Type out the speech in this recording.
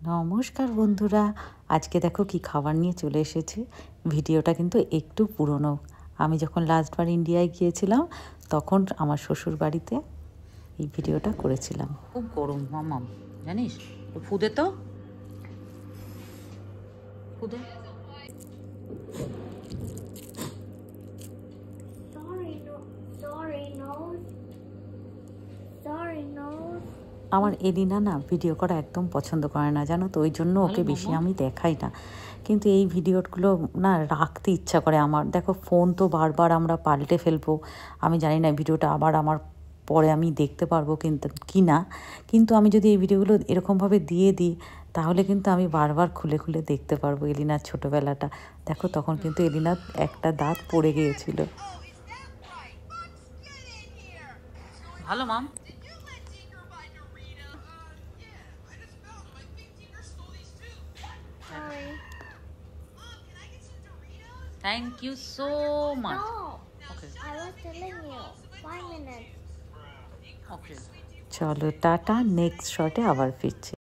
নমস্কার বন্ধুরা, আজকে দেখো কি খাবার নিয়ে চলে এসেছি। ভিডিওটা কিন্তু একটু পুরনো। আমি যখন লাস্টবার ইন্ডিয়ায় গিয়েছিলাম তখন আমার শ্বশুর বাড়িতে এই ভিডিওটা করেছিলাম। খুব গরম মামাম, জানিস? ফুদে তো ফুদে। আমার এলিনা না ভিডিও করা একদম পছন্দ করে না, জানো তো, ওই জন্য ওকে বেশি আমি দেখাই না। কিন্তু এই ভিডিওগুলো না রাখতে ইচ্ছা করে আমার। দেখো, ফোন তো বারবার আমরা পাল্টে ফেলবো। আমি জানি না ভিডিওটা আবার আমার পরে আমি দেখতে পারবো কি না, কিন্তু আমি যদি এই ভিডিওগুলো এরকমভাবে দিয়ে দিই তাহলে কিন্তু আমি বারবার খুলে খুলে দেখতে পারবো এলিনার ছোটোবেলাটা। দেখো, তখন কিন্তু এলিনার একটা দাঁত পড়ে গিয়েছিল। ভালো মাম। Thank you so much. No, Okay. I was telling you 5 minutes. Okay. চলো টাটা, নেক্সট শটে আবার ফিরছি।